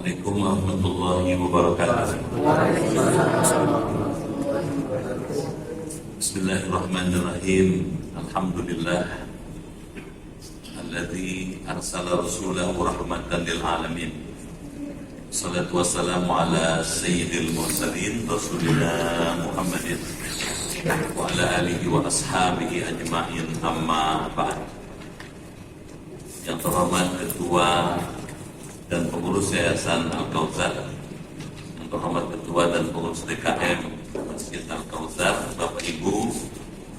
Assalamualaikum warahmatullahi wabarakatuh. Bismillahirrahmanirrahim. Alhamdulillah alladzi arsala rasulahu rahmatan lil alamin. Salatu wassalamu ala sayyidil mursalin Rasulillah Muhammadin wa ala alihi wa ashabihi ajma'in, amma ba'd. Yang terhormat Ketua dan pengurus Yayasan Al-Kautsar, yang terhormat Ketua dan pengurus DKM Masjid Al-Kautsar, Bapak Ibu,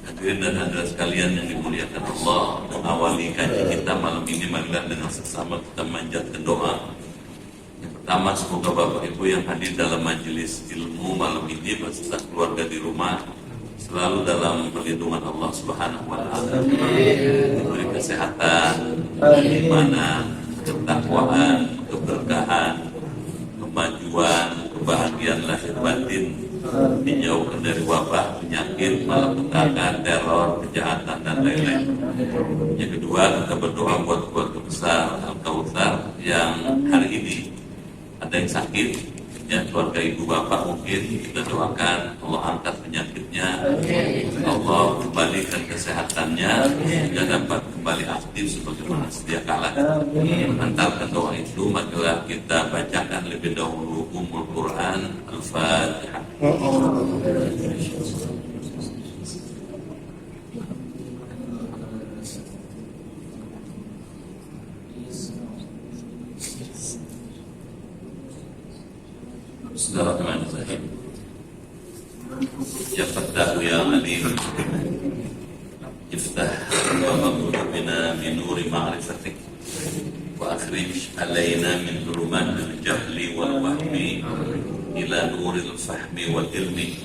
hadirin dan hadirat sekalian yang dimuliakan Allah. Mengawali kaji kita malam ini, marilah dengan sesama kita manjatkan doa. Yang pertama, semoga Bapak Ibu yang hadir dalam majelis ilmu malam ini beserta keluarga di rumah selalu dalam perlindungan Allah Subhanahu wa Ta'ala, diberi kesehatan, keimanan, ketakwaan, keberkahan, kemajuan, kebahagiaan lahir batin, dijauhkan dari wabah, penyakit, malapetaka, teror, kejahatan, dan lain-lain. Yang kedua, kita berdoa buat keluarga besar Al-Kautsar yang hari ini ada yang sakit, ya, keluarga ibu bapak mungkin kita doakan Allah angkat penyakitnya, Allah kembalikan kesehatannya, sehingga dapat kembali aktif sebagaimana sedia kala. Mengantarkan doa itu, marilah kita bacakan lebih dahulu Ummul Quran Al-Fatihah. Bismillahirrahmanirrahim. Ya Fattahu ya Alim, iftah wa maghfir bina min nuri ma'rifatik wa akhrij alaina min dhulumatil jahli wal wahmi ila nuril fahmi wal ilmi.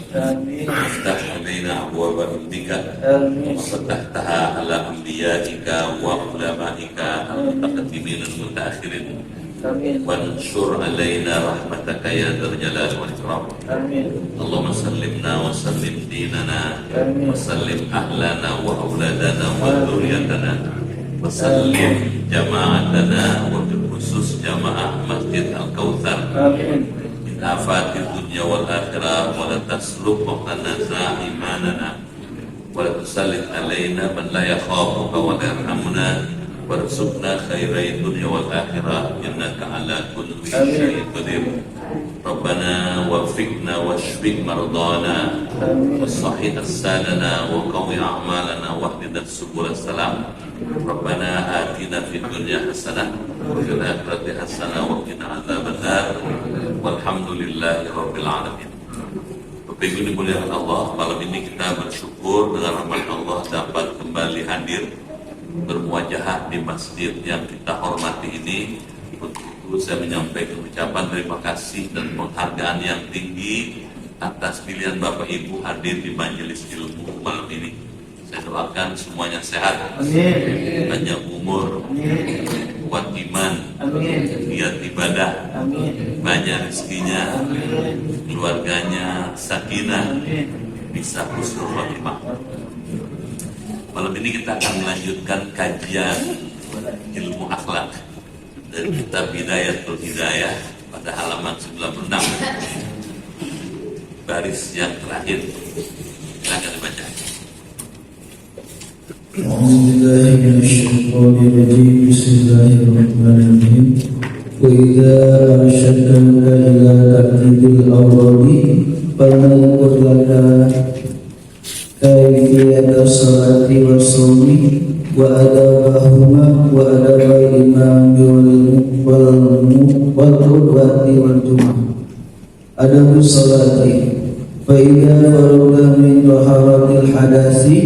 Iftah alaina abwaaba rabbika wa fatahtaha ala anbiyaika wa ulamaika al-mutaqaddimin al-mutaakhirin. Wansur alaina rahmataka ya dzal jalali wal ikram. Allahumma sallimna wa sallim dinana wa sallim ahlana wa auladana wa dzurriyyatana wa sallim jama'atana wa bil khusus jamaah Masjid Al-Kautsar min afatid dunya wal akhirah wa la taslub maqtana imanana wa la tusallit alaina man la yakhafuka wa la yarhamuna warzuqna khairai dunya wal akhirah innaka ala kulli syai'in qadir. Rabbana wafiqna washfi mardana wassahih as-sadana wa qawi a'malana wahdina subul salam. Rabbana atina fid dunya hasanah wa fil akhirati hasanah wa qina adzabannar. Walhamdulillahi rabbil alamin. Bapak Ibu dimuliakan Allah, malam ini kita bersyukur dengan rahmat Allah dapat kembali hadir bermuajahah di masjid yang kita hormati ini. Untuk itu saya menyampaikan ucapan terima kasih dan penghargaan yang tinggi atas pilihan Bapak Ibu hadir di majelis ilmu malam ini. Saya doakan semuanya sehat, panjang umur, kuat iman, niat ibadah, banyak rezekinya, keluarganya sakinah, bisa husnul khotimah. Malam ini kita akan melanjutkan kajian ilmu akhlak dari kitab Bidayatul Hidayah pada halaman 96, baris yang terakhir. Silakan dibaca. Bismillahirrahmanirrahim. Wa idza arsyadna ila ta'dil awrabi fanqul lana kaifiyat as-salati was-sawmi wa adabahuma wa adabai imam wal qudwati wal jum'ah. Adabus salati fa idza faragha min taharatil hadasi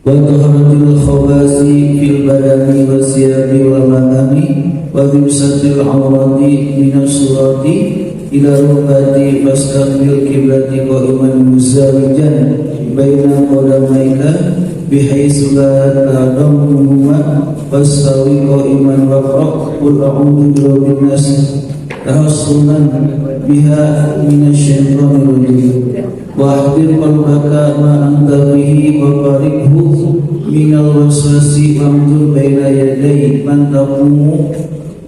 wa taharatil khabasi fil badani wasiyabi wal manami wa dhibsatil awrati min as-surati ila rukbati fastaqbil qiblati qa'iman muzawijan baina qadamaika bihaitsu la tadammuhuma fastawi qa'iman waqra' qul a'udzu birabbin nas tahassunan biha minasyaitonir rajim wa ahdir qalbaka ma anta bihi wa qaribhu minal waswasi wamdur baina yaday man taqumu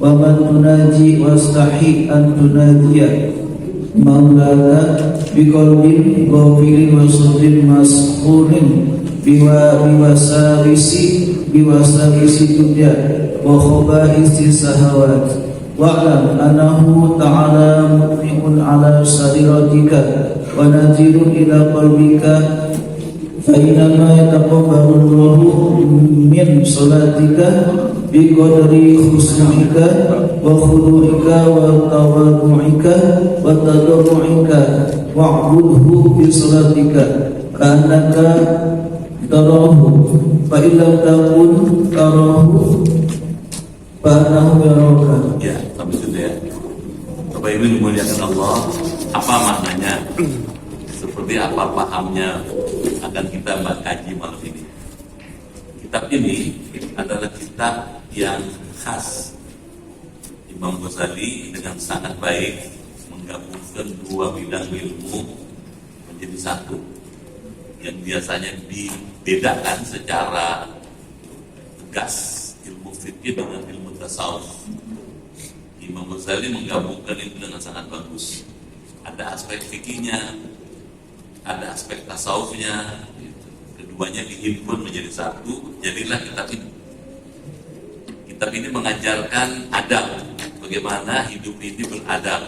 ومن تناجي واستحي أن تناجي مولاك بقلب غافل وصدر مسحور بوساوس الدنيا وخبائث الشهوات واعلم أنه تعالى مطمئن على سريرتك ونذير إلى قلبك فإنما يتقبل الله من صلاتك بقدر خشوعك وخضوعك وتواضعك وتضرعك واعبده بصلاتك كأنك تراه فإن لم تكن تراه فإنه يراك. Ya, sampai situ ya. Bapak Ibu dimuliakan Allah, apa maknanya? Seperti apa pahamnya akan kita kaji malam ini. Kitab ini adalah kitab yang khas. Imam Ghazali dengan sangat baik menggabungkan dua bidang ilmu menjadi satu, yang biasanya dibedakan secara tegas ilmu fikih dengan ilmu tasawuf. Imam Ghazali menggabungkan itu dengan sangat bagus. Ada aspek fikihnya, ada aspek tasawufnya, keduanya dihimpun menjadi satu, jadilah kitab ini. Kitab ini mengajarkan adab, bagaimana hidup ini beradab,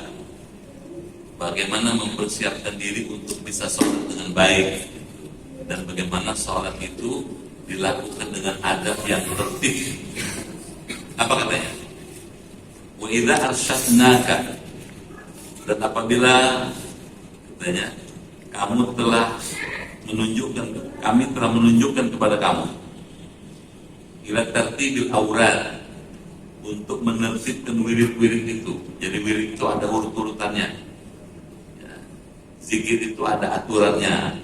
bagaimana mempersiapkan diri untuk bisa sholat dengan baik, dan bagaimana sholat itu dilakukan dengan adab yang tertib. Apa katanya? Wa idza arsyadnaka, dan apabila katanya kami telah menunjukkan kepada kamu ila tartibil aurad, untuk menertibkan wirid-wirid itu. Jadi wirid itu ada urut-urutannya ya. Zikir itu ada aturannya.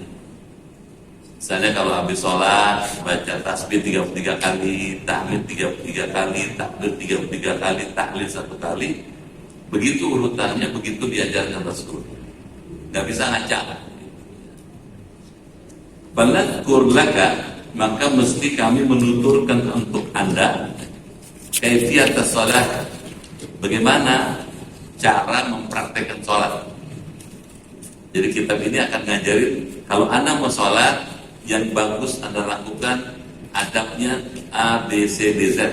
Misalnya kalau habis sholat baca tasbih 33 kali, tahmid 33 kali, takbir 33 kali, tahlil 1 kali. Begitu urutannya, begitu diajarkan Rasul. Gak bisa ngacak. Baladzkur laka, maka mesti kami menuturkan untuk Anda kaifiyat salat, bagaimana cara mempraktekkan sholat. Jadi kitab ini akan ngajarin kalau Anda mau sholat, yang bagus Anda lakukan adabnya A, B, C, D, Z.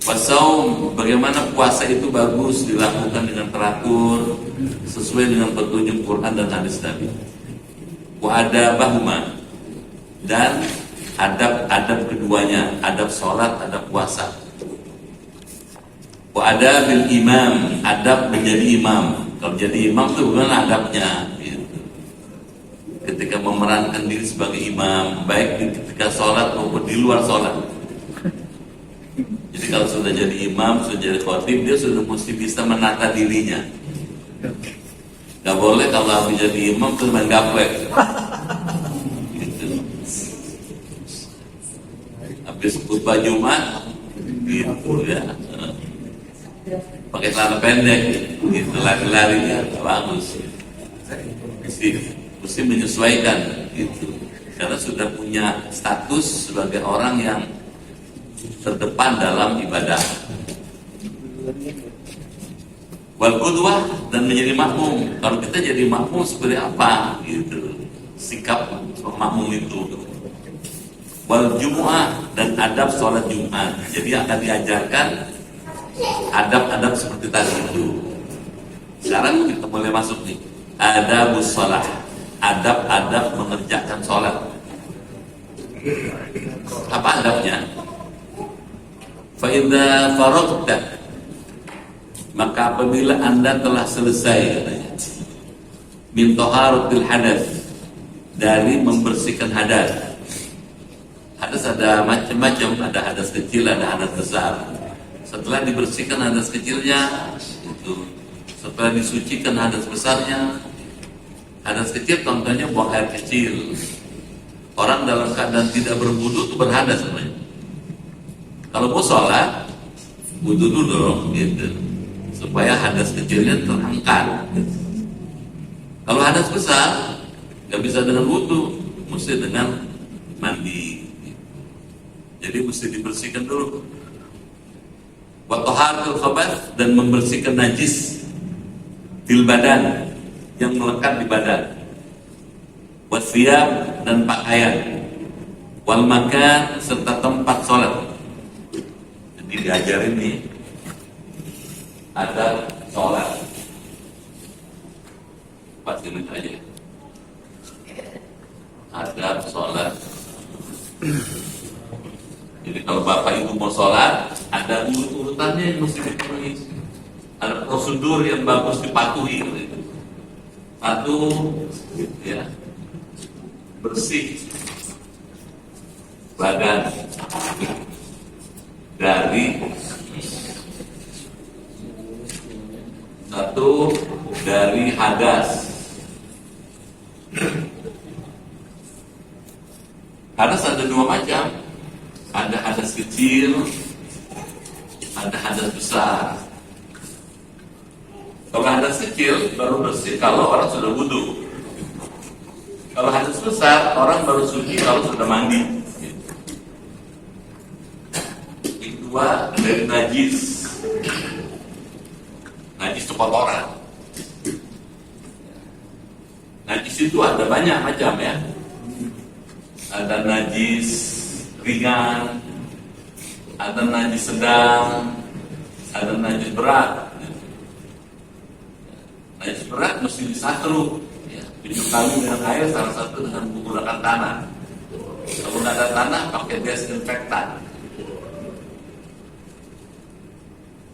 Wasaum, bagaimana puasa itu bagus dilakukan dengan teratur sesuai dengan petunjuk Quran dan hadis Nabi. Wa adabahuma, dan adab keduanya, adab sholat, adab puasa. Wa adabil imam, adab menjadi imam. Kalau jadi imam itu bukan adabnya gitu. Ketika memerankan diri sebagai imam, baik ketika sholat maupun di luar sholat. Jadi kalau sudah jadi imam, sudah jadi khotib, dia sudah mesti bisa menata dirinya. Gak boleh kalau habis jadi imam terus main gaplek gitu. Habis khutbah Jumat gitu ya, pakai celana pendek gitu, lari-larinya bagus. Mesti menyesuaikan gitu, karena sudah punya status sebagai orang yang terdepan dalam ibadah. Wal qudwah, dan menjadi makmum. Kalau kita jadi makmum seperti apa gitu, sikap makmum itu. Wal jumu'ah, dan adab sholat Jumat. Jadi akan diajarkan adab-adab seperti tadi itu. Sekarang kita mulai masuk nih, adabus sholat, adab-adab mengerjakan sholat. Apa adabnya? Fa idza faragta, maka apabila Anda telah selesai katanya, min taharatil hadas, dari membersihkan hadas. Hadas ada macam-macam, ada hadas kecil, ada hadas besar. Setelah dibersihkan hadas kecilnya, itu setelah disucikan hadas besarnya. Hadas kecil contohnya buang air kecil. Orang dalam keadaan tidak berwudu itu berhadas namanya. Kalau mau sholat, wudu dulu dong gitu, supaya hadas kecilnya terangkat gitu. Kalau hadas besar nggak bisa dengan wudu, mesti dengan mandi gitu. Jadi mesti dibersihkan dulu. wa taharatul khabath, dan membersihkan najis fil badan, yang melekat di badan, wasiyab, dan pakaian, wal makan, serta tempat sholat. Jadi diajarin nih ada sholat 4 menit aja, ada sholat. Jadi kalau bapak ibu mau sholat, ada urut-urutannya yang mesti dipenuhi, ada prosedur yang bagus dipatuhi. Satu, ya, bersih badan dari hadas. Hadas ada 2 macam, ada hadas kecil, ada hadas besar. Kalau hadas kecil baru bersih kalau orang sudah wudu. Kalau hadas besar orang baru suci kalau sudah mandi. Yang kedua dari najis. Najis itu kotoran. Najis itu ada banyak macam ya. Ada najis ringan, ada najis sedang, ada najis berat. Najis berat mesti disatru, ya, 7 kali dengan air, salah satu dengan menggunakan tanah. Kalau nggak ada tanah, pakai desinfektan.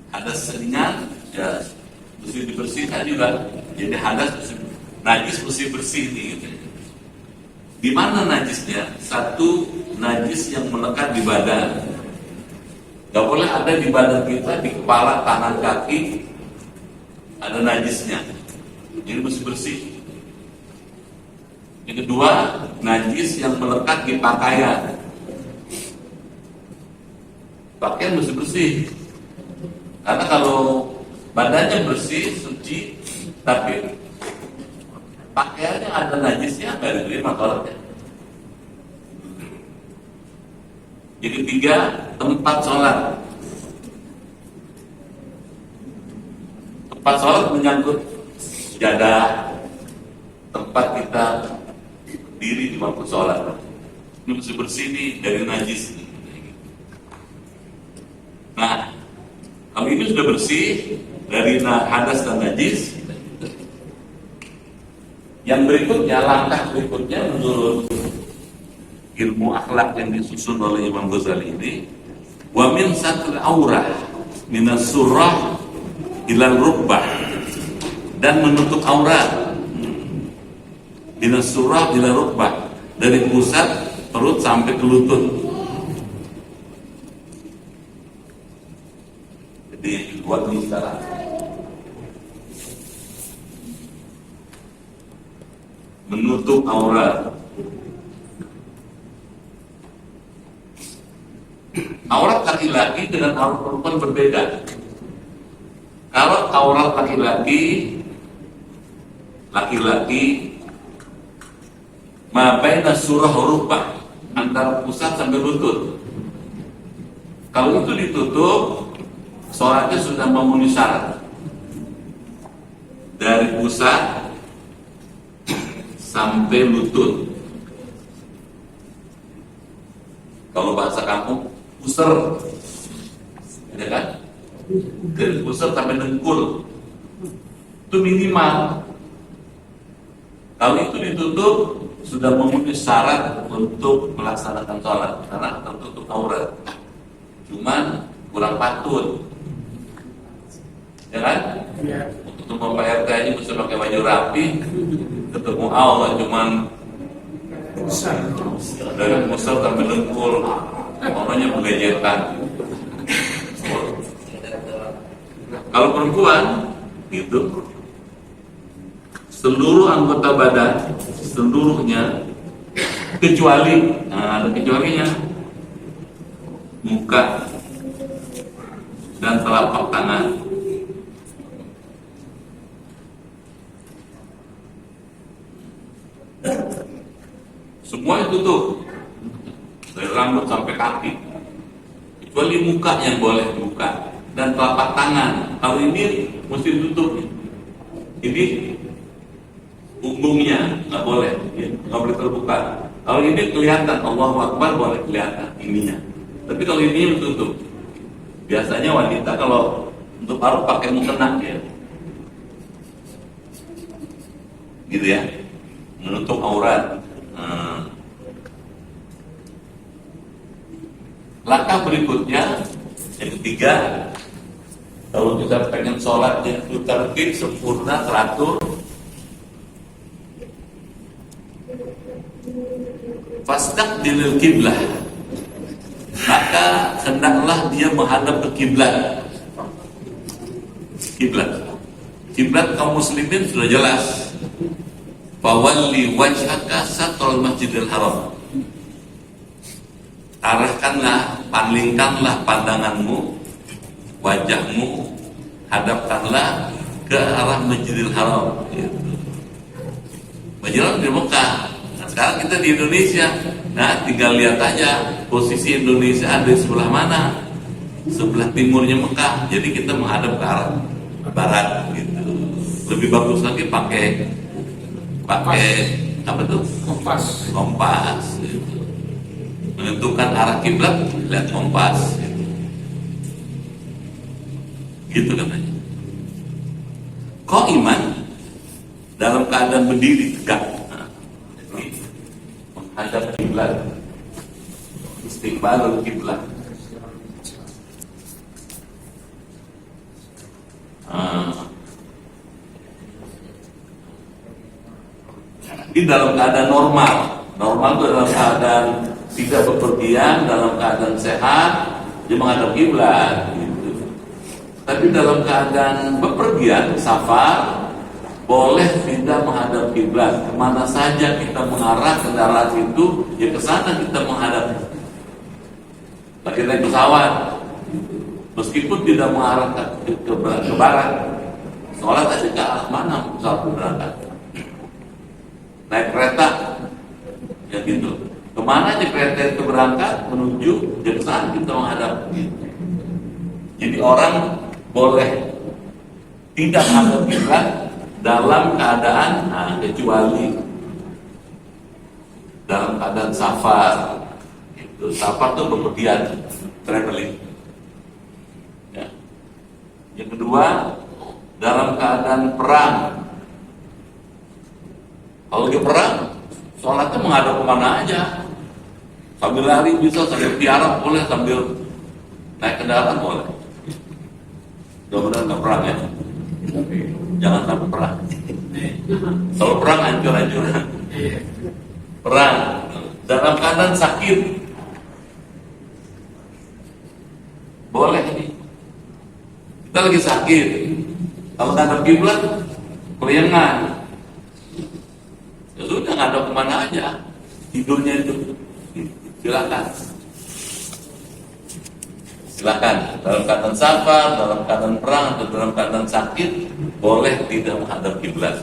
Hadas ringan, ya mesti dibersihkan juga. Jadi hadas najis mesti bersih nih. Gitu. Di mana najisnya? Satu, najis yang melekat di badan. Gak boleh ada di badan kita, di kepala, tangan, kaki, ada najisnya. Jadi mesti bersih. Yang kedua, najis yang melekat di pakaian. Pakaian mesti bersih. Karena kalau badannya bersih, suci, tapi pakaiannya ada najisnya, nggak diterima sholatnya. Yang ketiga, tempat sholat. Tempat sholat menyangkut sejadah, tempat kita berdiri di waktu sholat. Ini mesti bersih nih dari najis. Nah, kalau ini sudah bersih dari hadas dan najis, yang berikutnya, langkah berikutnya menurut ilmu akhlak yang disusun oleh Imam Ghazali ini, wa min satril aurah minas surah ilal rukbah, dan menutup aurat minas surah ilal rukbah, dari pusat perut sampai ke lutut. Jadi buat ini sekarang menutup aurat. Aurat laki-laki dengan aurat perempuan berbeda. Kalau aurat laki-laki ma baina surah rukbah, antara pusat sampai lutut. Kalau itu ditutup, sholatnya sudah memenuhi syarat. Dari pusat sampai lutut. Kalau bahasa kampung, pusar, ya kan? Dari pusar sampai dengkul, itu minimal. Kalau itu ditutup, sudah memenuhi syarat untuk melaksanakan sholat, karena tertutup aurat. Cuman kurang patut, ya kan? Ya. Untuk Bapak RT aja mesti pakai baju rapi, ketemu Allah cuman dari pusat sampai dengkul, orangnya bergejetan. Kalau perempuan gitu, seluruh anggota badan, seluruhnya, kecuali, ada kecualinya, muka dan telapak tangan. Semua itu tuh, dari rambut sampai kaki, kecuali muka yang boleh dibuka. dan telapak tangan. Kalau ini mesti tutup. Ini punggungnya nggak boleh, ya, nggak boleh terbuka. Kalau ini kelihatan, Allahu Akbar boleh kelihatan ininya. Tapi kalau ini tutup. Biasanya wanita kalau untuk taruh pakai mukena ya, gitu ya, menutup aurat. Langkah berikutnya, yang ketiga, kalau kita pengen sholatnya itu tertib, sempurna, teratur, fastaqbilil qiblah, maka hendaklah dia menghadap ke kiblat. Kiblat kaum muslimin sudah jelas. Fawalli wajhaka satrul masjidil haram. Arahkanlah, palingkanlah pandanganmu, wajahmu, hadapkanlah ke arah Masjidil Haram. Masjidil Haram di Mekah. Nah, sekarang kita di Indonesia. Nah, tinggal lihat aja posisi Indonesia ada di sebelah mana. Sebelah timurnya Mekah. Jadi kita menghadap ke arah barat gitu. Lebih bagus lagi pakai apa tuh? Kompas gitu. Menentukan arah kiblat, lihat kompas gitu katanya. Qaiman, dalam keadaan berdiri tegak, menghadap kiblat, istiqbalul kiblat. Ini dalam keadaan normal itu dalam keadaan tidak bepergian, dalam keadaan sehat, dia menghadap kiblat. Gitu. Tapi dalam keadaan bepergian, safar, boleh tidak menghadap kiblat. Kemana saja kita mengarah kendaraan itu, ya ke sana kita menghadap. Lagi naik pesawat, meskipun tidak mengarah ke barat, sholat aja ke arah mana pesawat berangkat. Naik kereta, ya gitu. Kemana aja kereta itu berangkat menuju, ya ke sana kita menghadap. Jadi orang boleh tidak menghadap kiblat dalam keadaan, kecuali dalam keadaan safar. Itu safar itu bepergian, traveling. Ya. Yang kedua, dalam keadaan perang. Kalau lagi perang, sholatnya menghadap kemana aja. Sambil lari bisa, sambil tiarap boleh, sambil naik kendaraan boleh. Mudah-mudahan nggak perang ya. Jangan sampai perang. Kalau perang hancur-hancuran. Perang dalam keadaan sakit boleh ini. Kita lagi sakit. Kalau ngadep kiblat, keliengan. Ya sudah, ngadep kemana aja. Tidurnya itu silakan. Dalam keadaan safar, dalam keadaan perang, atau dalam keadaan sakit, boleh tidak menghadap kiblat.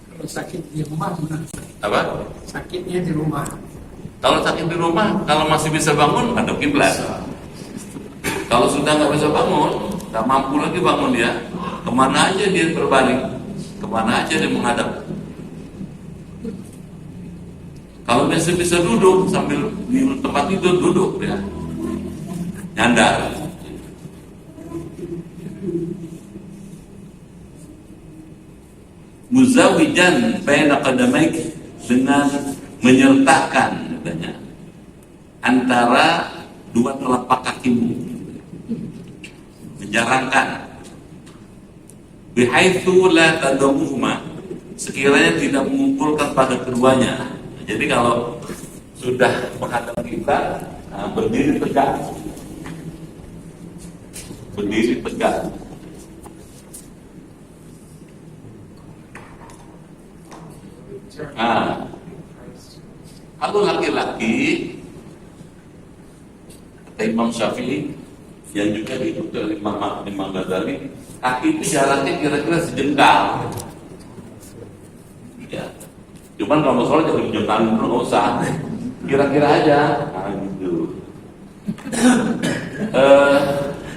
Kalau sakit di rumah gimana? Apa? Sakitnya di rumah. Kalau sakit di rumah, kalau masih bisa bangun, hadap kiblat. Kalau sudah nggak bisa bangun, nggak mampu lagi bangun dia, kemana aja dia berbalik, kemana aja dia menghadap. Kalau masih bisa duduk sambil di tempat tidur, duduk ya, nyandar. Muzawijan baina qadamaik, dengan menyertakan katanya antara dua telapak kakimu, menjarangkan. Bihaitsu la tadamuhuma, sekiranya tidak mengumpulkan pada keduanya. Jadi kalau sudah menghadap kiblat, berdiri tegak. Berdiri tegak. Kalau laki-laki, kata Imam Syafi'i yang juga diikuti oleh Imam Ghazali, kaki itu jaraknya kira-kira sejengkal. Ya. Cuman kalau sholat jangan menunjukkan, nggak usah. Kira-kira aja. Gitu.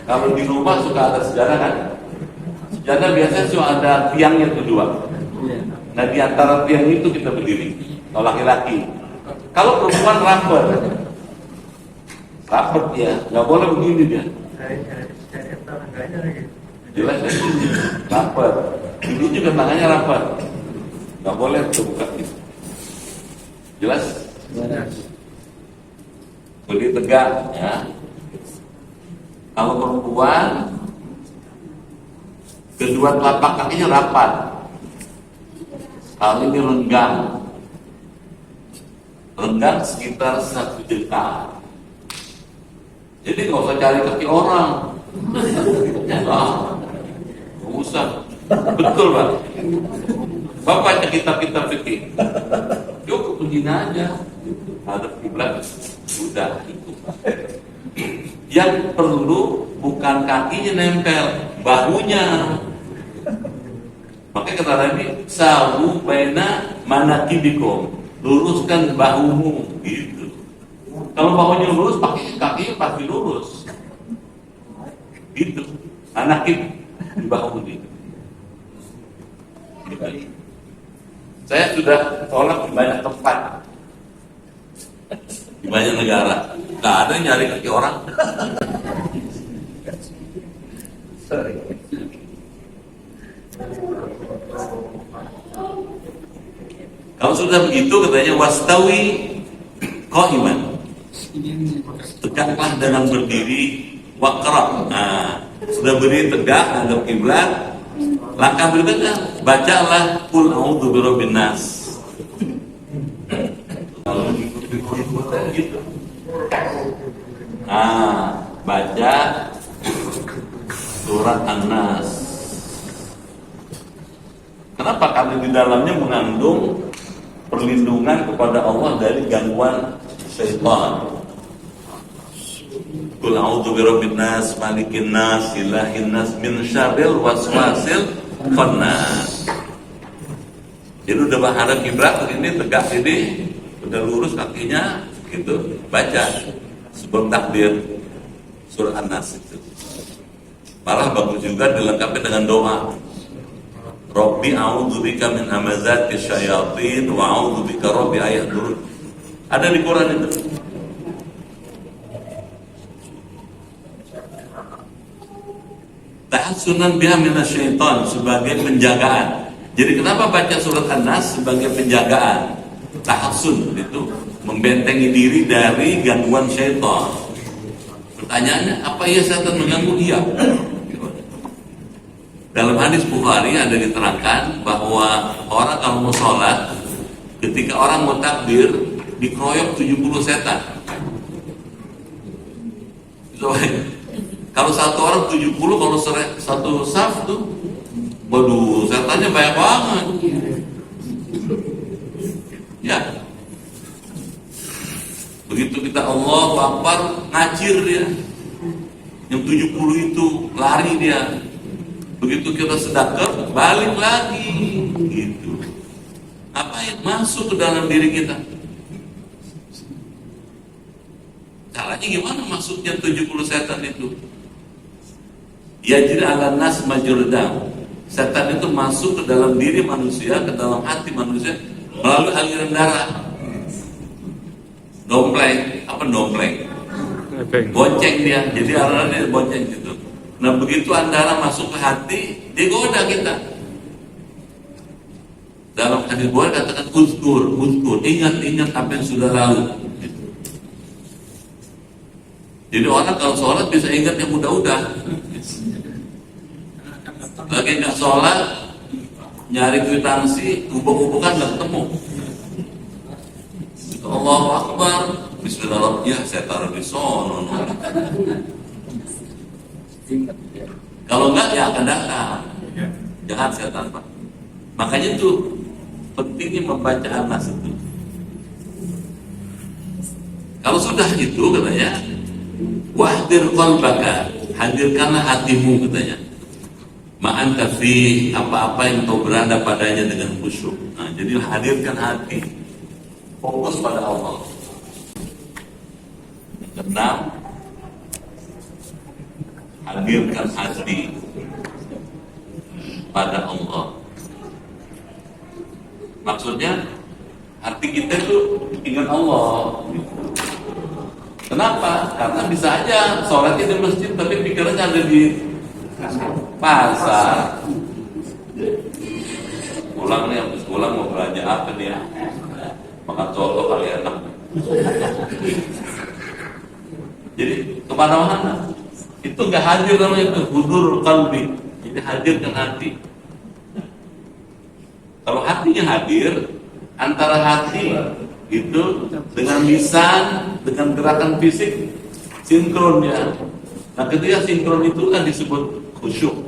Kalau di rumah suka ada sejarah kan? Sejarah biasanya suka ada tiangnya kedua. Nah di antara tiang itu kita berdiri. Kalau laki-laki. Kalau perempuan rapet ya, nggak boleh begini dia. Jelas ya? Rapet. Ini juga tangannya rapet. Nggak boleh terbuka gitu. Jelas? Berdiri tegak ya. Kalau perempuan kedua telapak kakinya rapat. Kalau ini renggang sekitar 1 jengkal. Jadi nggak usah cari kaki orang. Nggak usah. Betul Pak. Bapak baca kitab-kitab fikih. Cukup begini aja. Hadap kiblat. Sudah itu. Yang perlu bukan kakinya nempel, bahunya. Makanya kata Nabi, sawu baina manakibikum, luruskan bahumu, gitu. Kalau bahunya lurus, kakinya pasti lurus, gitu. Manakib di bahu gitu. Saya sudah tolak di banyak tempat, di banyak negara, nggak ada yang nyari kaki orang. Kalau sudah begitu katanya wastawi qa'iman, tegaklah dengan berdiri, waqra. Nah, sudah berdiri tegak menghadap kiblat, langkah berikutnya bacalah qul a'udzu birabbin nas. Gitu. Nah, baca surat An-Nas. Kenapa? Karena di dalamnya mengandung perlindungan kepada Allah dari gangguan syaitan. Qul a'udzu birabbin nas, malikin nas, ilahin nas, min syarril waswasil khannas. Jadi udah menghadap kiblat ini, tegak ini, udah lurus kakinya, gitu. Baca sebelum takbir surah An-Nas itu. Malah bagus juga dilengkapi dengan doa. Rabbi a'udzubika min hamazati syayatin wa a'udzubika rabbi ayahdurun. Ada di Quran itu. Tahassunan biha minasyaitan, sebagai penjagaan. Jadi kenapa baca surat An-Nas sebagai penjagaan? Tahassun itu membentengi diri dari gangguan syaitan. Pertanyaannya, apa ya setan mengganggu? Iya. Dalam hadis Bukhari ada diterangkan bahwa orang kalau mau sholat, ketika orang mau takbir, dikeroyok 70 setan. So, kalau satu orang 70, kalau satu saf tuh, waduh, setannya banyak banget. Ya. Begitu kita Allahu Akbar, ngacir dia. Yang 70 itu lari dia. Begitu kita sedekah, balik lagi, gitu. Apa yang masuk ke dalam diri kita? Caranya gimana masuknya 70 setan itu? Yajri 'alan nas majrudam. Setan itu masuk ke dalam diri manusia, ke dalam hati manusia melalui aliran darah. Dompleng, apa dompleng? Bonceng dia, jadi aliran dia bonceng gitu. Nah begitu antara masuk ke hati, dia goda kita. Dalam hadis Bukhari katakan uzkur, ingat apa yang sudah lalu. Jadi orang kalau sholat bisa ingat yang udah-udah. Lagi nggak sholat, nyari kwitansi, ubuk-ubukan nggak ketemu. Allahu Akbar, Bismillahirrahmanirrahim, saya taruh di sono. Kalau enggak ya akan datang. Jangan setan Pak. Makanya itu pentingnya membaca An-Nas itu. Kalau sudah itu katanya, wahdir qalbaka, hadirkanlah hatimu katanya. Ma'anta fi, apa-apa yang kau berada padanya dengan khusyuk. Nah, jadi hadirkan hati, fokus pada Allah. Keenam, hadirkan hati pada Allah. Maksudnya hati kita itu ingat Allah. Kenapa? Karena bisa aja sholatnya di masjid tapi pikirannya ada di pasar. Pulang nih, habis pulang mau belanja apa nih ya? Makan soto kali enak. Jadi kemana-mana itu nggak hadir namanya itu hudurul qalbi. Jadi hadirkan hati. Kalau hatinya hadir, antara hati itu dengan lisan, dengan gerakan fisik sinkron ya. Nah ketika sinkron itu kan disebut khusyuk.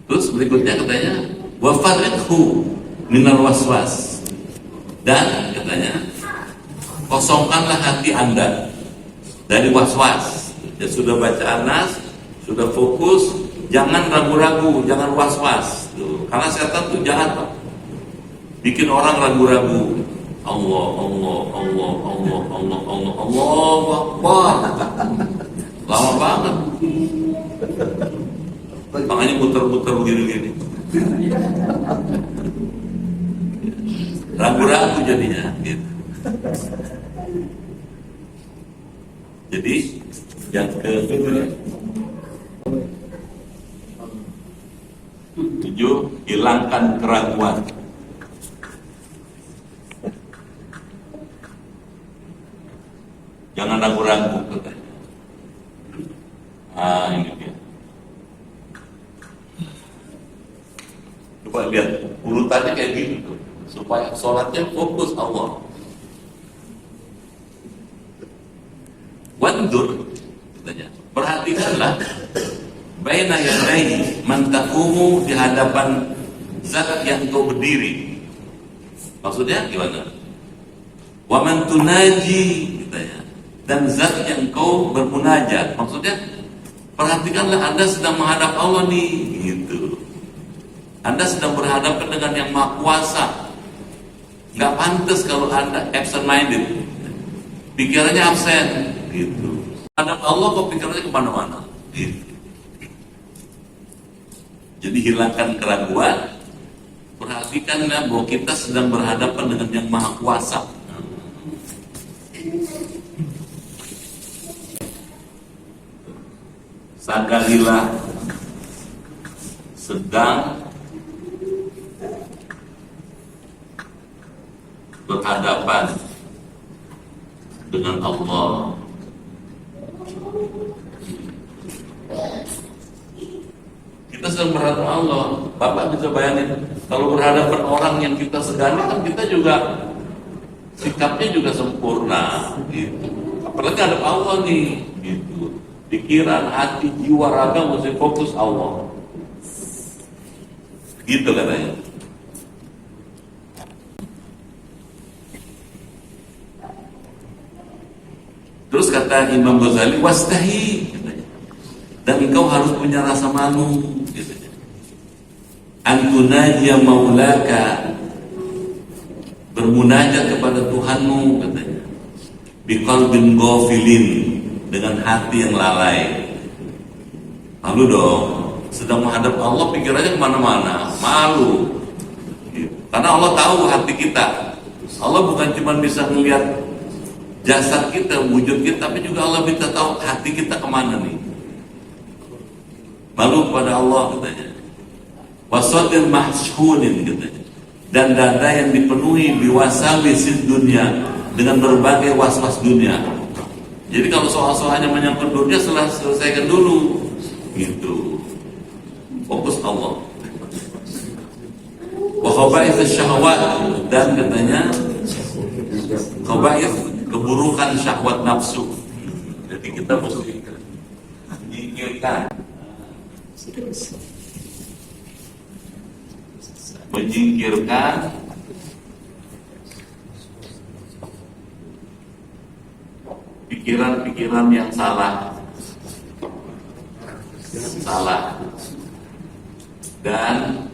Terus berikutnya katanya wafarriqhu minal waswas, dan katanya kosongkanlah hati Anda dari waswas. Ya sudah baca Anas, sudah fokus, jangan ragu-ragu, jangan waswas. Karena setan tuh jahat Pak, bikin orang ragu-ragu. Allah, Allah, Allah, Allah, Allah, Allah, Allah, Akbar. Lama banget. Makanya muter-muter begini-gini. Ragu-ragu jadinya gitu. Jadi yang ke-7, hilangkan keraguan. Jangan ragu-ragu katanya. Ini dia. Coba lihat urutannya kayak gini tuh, supaya sholatnya fokus Allah. Wandur, katanya, perhatikanlah baina yadayhi man taqumu, di hadapan zat yang kau berdiri. Maksudnya gimana? Wa man tunaji, katanya, dan zat yang kau bermunajat. Maksudnya perhatikanlah Anda sedang menghadap Allah nih, gitu. Anda sedang berhadapan dengan yang Maha Kuasa. Nggak pantas kalau Anda absent minded, pikirannya absen, gitu. Hadap Allah kok pikirannya kemana-mana, gitu. Jadi hilangkan keraguan, perhatikanlah bahwa kita sedang berhadapan dengan yang Maha Kuasa. Sadarilah sedang berhadapan dengan Allah. Kita sedang berhadapan dengan Allah. Bapak bisa bayangin, kalau berhadapan orang yang kita segani, kan kita juga sikapnya juga sempurna, gitu. Apalagi ada Allah nih, gitu. Pikiran, hati, jiwa, raga mesti fokus Allah, gitu katanya. Terus kata Imam Ghazali, wastahi, katanya, dan engkau harus punya rasa malu, katanya. Antunajya maulaka, bermunajat kepada Tuhanmu, katanya. Biqalbin ghafilin, dengan hati yang lalai. Malu dong, sedang menghadap Allah pikirannya kemana-mana, malu. Karena Allah tahu hati kita. Allah bukan cuma bisa melihat jasad kita, wujud kita, tapi juga Allah bisa tahu hati kita kemana nih. Malu kepada Allah, katanya. Wasadil mahshunin, katanya, dan dada yang dipenuhi biwasawisid dunia, dengan berbagai was-was dunia. Jadi kalau soal-soalnya menyangkut dunia, selesaikan dulu, gitu. Fokus Allah. Wa khaba'ith syahwat, dan katanya khaba'ith, keburukan syahwat nafsu. Jadi kita mesti menyingkirkan pikiran-pikiran yang salah, dan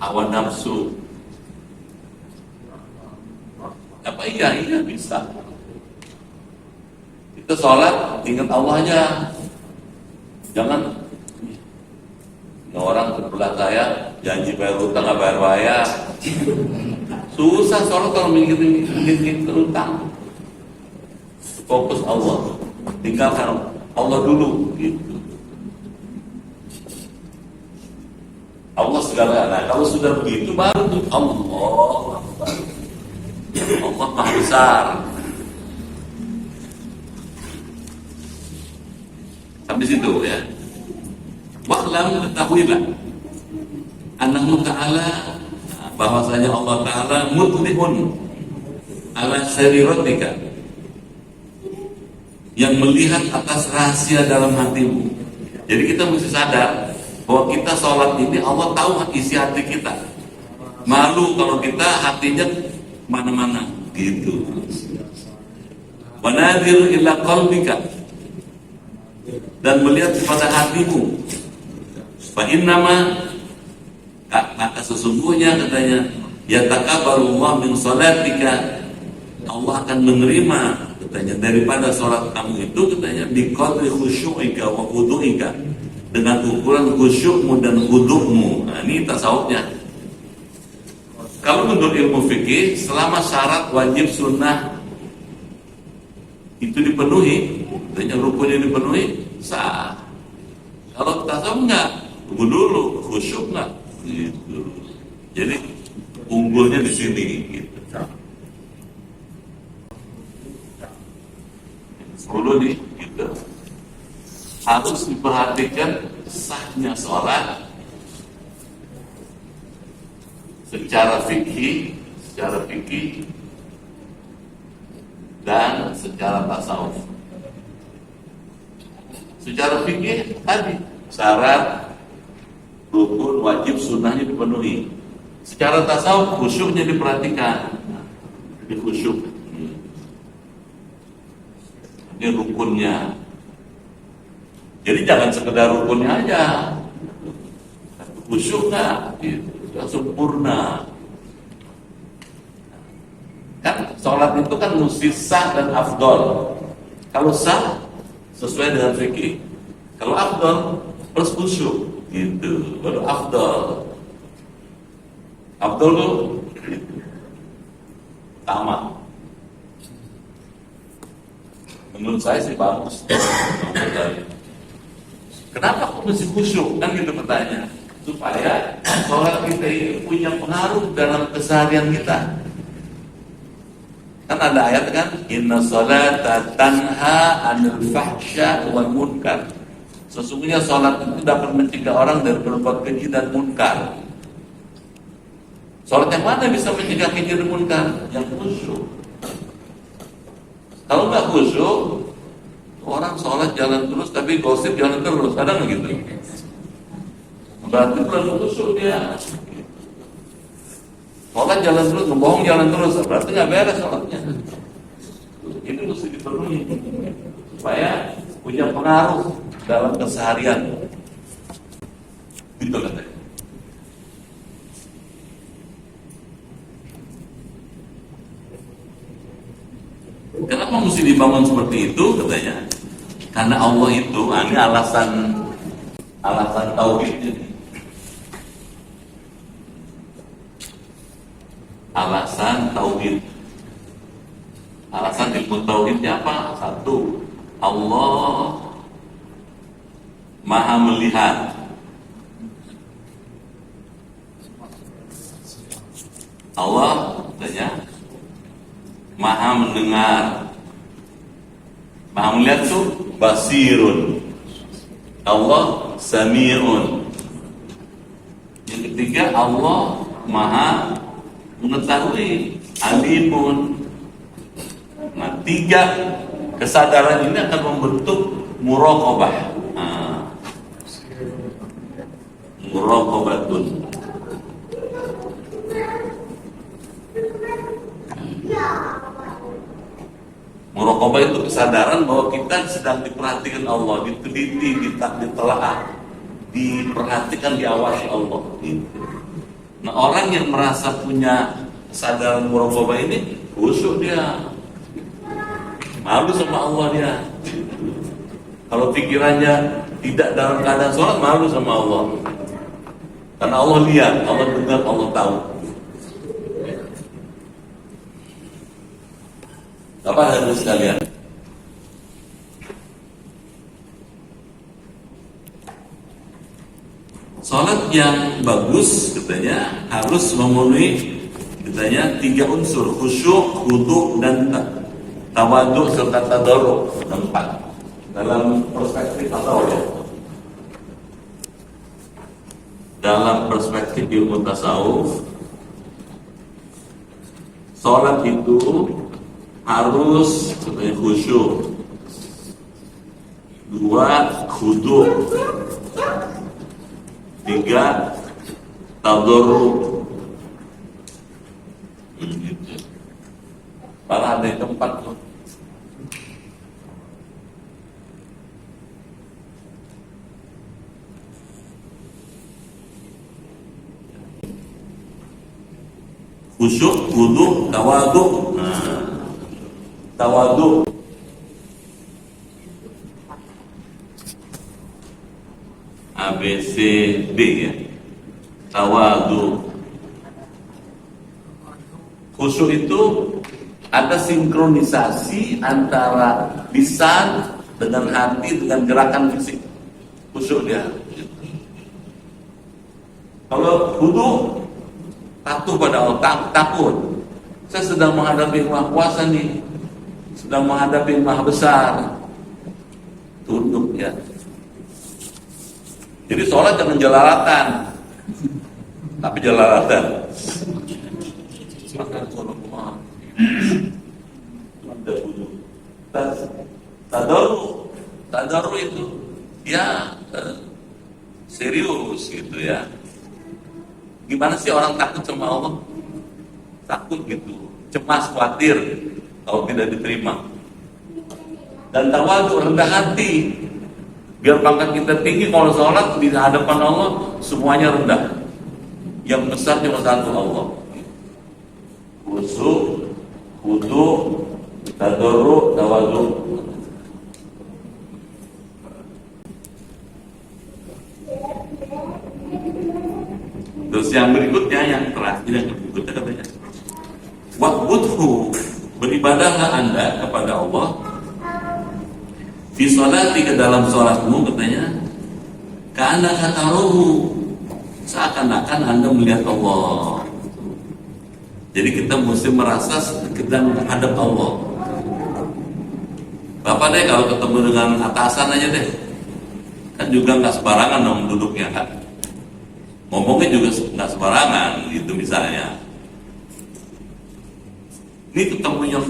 hawa nafsu. Apa iya? Iya bisa. Kita sholat ingat Allah aja. Jangan orang sebelah saya janji bayar utang nggak bayar. Susah sholat kalau mikir utang. Fokus Allah, tinggalkan Allah dulu. Gitu. Allah segala. Nah, kalau sudah begitu baru tuh Allah Maha Besar. Sampai situ ya. Wa'lam, ketahuilah Annahu ta'ala, bahwasanya Allah Ta'ala mutlihun ala sariratika, yang melihat atas rahasia dalam hatimu. Jadi kita mesti sadar bahwa kita sholat ini Allah tahu isi hati kita. Malu kalau kita hatinya mana-mana gitu. Wa nadhir ila qalbika, dan melihat kepada hatimu. Fa innama, maka sesungguhnya katanya, yataqabbalullah min shalatika, Allah akan menerima katanya daripada sholat kamu itu katanya biqadri khusyu'ika wa khudu'ika, dengan ukuran khusyukmu dan khudu'mu. Nah, ini tasawufnya. Kalau menurut ilmu fikih, selama syarat wajib sunnah itu dipenuhi, katanya rukunnya dipenuhi, sah. Kalau tasawuf enggak, tunggu dulu, khusyuk enggak gitu. Jadi unggulnya di sini gitu. Perlu gitu. Harus diperhatikan sahnya sholat secara fikih dan secara tasawuf. Secara fikih tadi syarat rukun wajib sunnahnya dipenuhi. Secara tasawuf khusyuknya diperhatikan, khusyuk. Ini rukunnya. Jadi jangan sekedar rukunnya aja, khusyuk nggak, sudah sempurna. Kan sholat itu kan mesti sah dan afdol. Kalau sah sesuai dengan fikih, kalau afdol plus khusyuk, gitu. Baru afdol. Afdol tuh tamat. Menurut saya sih bagus. Kenapa kok mesti khusyuk? Kan gitu pertanyaan. Supaya sholat kita ini punya pengaruh dalam keseharian kita. Kan ada ayat kan, inna sholata tanha 'anil fahsya wal munkar. Sesungguhnya sholat itu dapat mencegah orang dari berbuat keji dan munkar. Sholat yang mana bisa mencegah keji dan munkar? Yang khusyuk. Kalau nggak khusyuk, orang sholat jalan terus tapi gosip jalan terus, ada nggak gitu? Berarti belum khusyuk dia. Sholat jalan terus, ngebohong jalan terus, berarti nggak beres sholatnya. Ini mesti dipenuhi supaya punya pengaruh dalam keseharian. Gitu katanya. Kenapa mesti dibangun seperti itu katanya? Karena Allah itu, ini alasan tauhidnya. Alasan tauhid. Alasan ilmu tauhidnya apa? Satu, Allah Maha melihat. Allah katanya Maha mendengar. Maha melihat itu basirun. Allah sami'un. Yang ketiga, Allah Maha mengetahui, alimun. Nah, tiga kesadaran ini akan membentuk muraqabah. Muraqabatun. Muraqabah itu kesadaran bahwa kita sedang diperhatikan Allah, diteliti, ditelaah, diperhatikan, diawasi Allah. Gitu. Nah, orang yang merasa punya kesadaran muraqabah ini khusyuk dia, malu sama Allah dia. Kalau pikirannya tidak dalam keadaan sholat, malu sama Allah. Karena Allah lihat, Allah dengar, Allah tahu. Apa harus sekalian? Sholat yang bagus katanya harus memenuhi katanya 3 unsur: khusyuk, khudu, dan tawadhu serta tadarruk. 4 dalam perspektif ilmu tasawuf, sholat itu harus khusyuk, 2 khudu, 3 tadarruk. Malah ada yang tempat tuh. Khusyuk, wudu, tawadhu. Nah, tawadhu. A, B, C, D ya. Tawadhu. Khusyuk itu ada sinkronisasi antara lisan dengan hati dengan gerakan fisik. Khusyuk dia. Kalau wudu, patuh pada Allah, takut. Saya sedang menghadapi yang Maha Kuasa nih, sedang menghadapi yang Maha Besar. Tunduk ya. Jadi sholat jangan jelalatan, tapi jelalatan. Tadarruk itu ya serius gitu ya. Gimana sih orang takut sama Allah? Takut gitu, cemas, khawatir kalau tidak diterima. Dan tawadhu, rendah hati. Biar pangkat kita tinggi, kalau sholat di hadapan Allah semuanya rendah. Yang besar cuma satu, Allah. Khusyuk, wudu, tadarruk, tawadhu. Terus yang berikutnya, yang terakhir, yang berikutnya katanya, wa'budhu, beribadahlah Anda kepada Allah fi sholati, ke dalam sholatmu katanya, ka'annaka tarahu, seakan-akan Anda melihat Allah. Jadi kita mesti merasa kita menghadap Allah. Bapak deh kalau ketemu dengan atasan aja deh, kan juga nggak sembarangan dong duduknya kan, ngomongnya juga nggak sembarangan gitu misalnya. Ini ketemu yang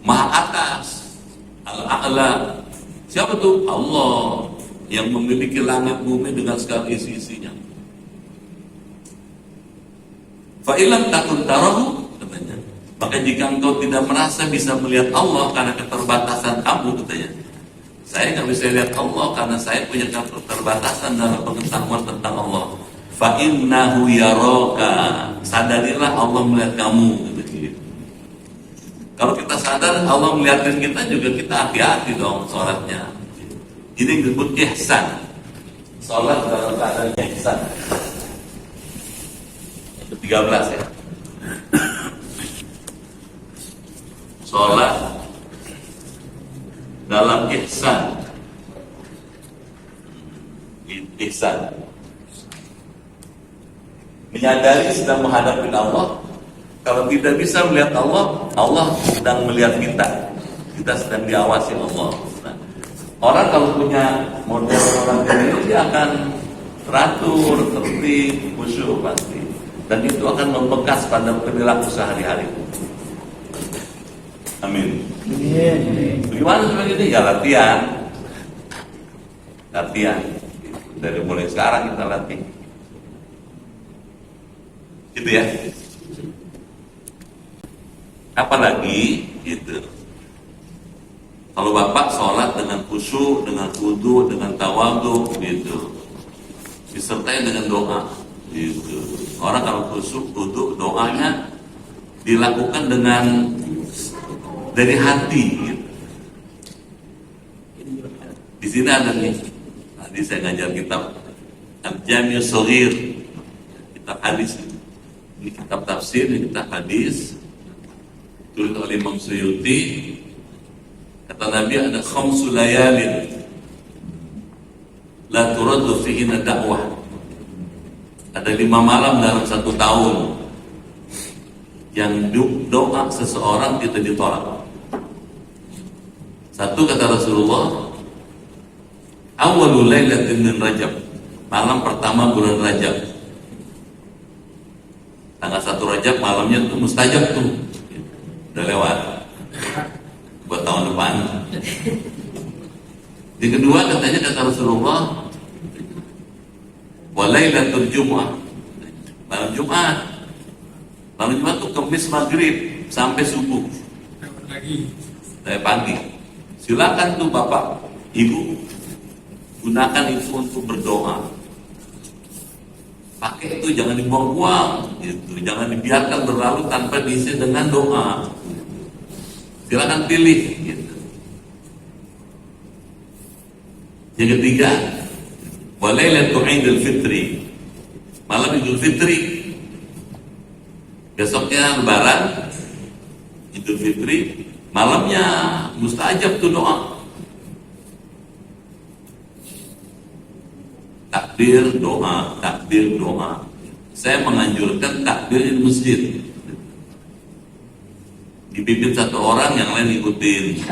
maha atas, al-a'la. Siapa tuh? Allah yang memiliki langit bumi dengan segala isi-isinya. Fa'ilam takun tarahu, katanya, maka jika engkau tidak merasa bisa melihat Allah karena keterbatasan kamu, katanya, saya nggak bisa lihat Allah karena saya punya keterbatasan dalam pengetahuan tentang Allah. Fa'innahu yaraka, sadarilah Allah melihat kamu. Kalau kita sadar Allah melihatin kita, juga kita hati-hati dong sholatnya. Ini disebut ihsan. Sholat dalam keadaan ihsan. Yang ke-13 ya. Sholat dalam ihsan. Ihsan. Menyadari sedang menghadapi Allah. Kalau tidak bisa melihat Allah, Allah sedang melihat kita. Kita sedang diawasi Allah. Nah, orang kalau punya model orang ini, dia akan teratur, tertib, khusyuk pasti. Dan itu akan membekas pada perilaku sehari-hari. Amin. Bagaimana seperti ini? Ya latihan. Latihan. Dari mulai sekarang kita latih. Gitu ya. Apalagi gitu, kalau bapak sholat dengan khusyuk, dengan wudu, dengan tawadhu gitu, disertai dengan doa, Gitu. Orang kalau khusyuk duduk doanya dilakukan dengan dari hati. Gitu. Di sini ada nih. Tadi saya ngajar kitab Al-Jami' Shaghir, kitab hadis. Ini kitab tafsir, ini kitab hadis. Tulis oleh Imam Suyuti. Kata Nabi ada khamsu layalin la turaddu fihinna dakwah. Ada 5 malam dalam 1 tahun yang doa seseorang tidak ditolak. Satu kata Rasulullah, awwalul lailatin min Rajab, malam pertama bulan Rajab. Tanggal 1 Rajab malamnya tuh mustajab tuh. Udah lewat. Buat tahun depan. Yang kedua katanya kata Rasulullah, walailatul Jum'ah, malam Jumat. Malam Jumat tuh Kamis maghrib sampai subuh. Lagi. Dari pagi. Silakan tuh Bapak, Ibu gunakan itu untuk berdoa. Pakai itu, jangan dibuang-buang, gitu. Jangan dibiarkan berlalu tanpa diisi dengan doa. Silakan pilih. Gitu. Yang ketiga, walailatul Idul Fitri, malam Idul Fitri. Besoknya Lebaran, Idul Fitri, malamnya mustajab tuh doa. Takbir doa, takbir doa. Saya menganjurkan takbir di masjid. Dipimpin satu orang, yang lain ikutin.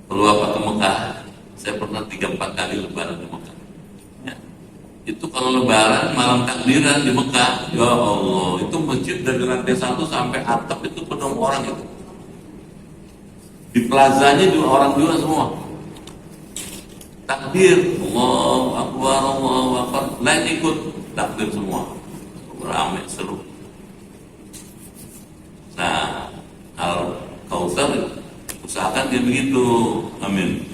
Kalau Bapak ke Mekah, saya pernah 3-4 kali lebaran di Mekah. Ya. Itu kalau lebaran malam takbiran di Mekah, ya Allah, itu masjid dari lantai 1 sampai atap itu penuh orang itu. Di plazanya juga orang juga semua. Takbir, Allahu Akbar, Allahu Akbar, lain ikut takbir semua. Ramai seru. Nah, Al-Kautsar usahakan dia begitu. Amin.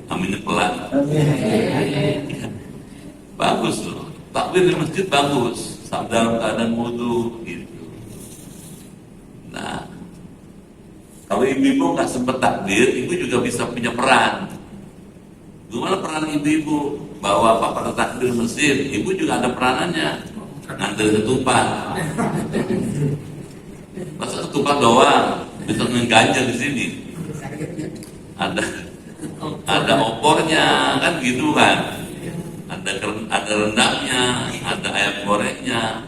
Aminnya pelan. Ya. Bagus loh. Takbir di masjid bagus. Dalam keadaan wudu gitu. Nah, kalau ibu-ibu nggak sempat takbir, ibu juga bisa punya peran. Gimana peran ibu-ibu? Bawa apa pada takbir masjid, ibu juga ada peranannya. Nganterin ketupat. Masa ketupat doang, bisa mengganjal di sini. Ada opornya kan gitu kan. Ada rendangnya, ada ayam gorengnya.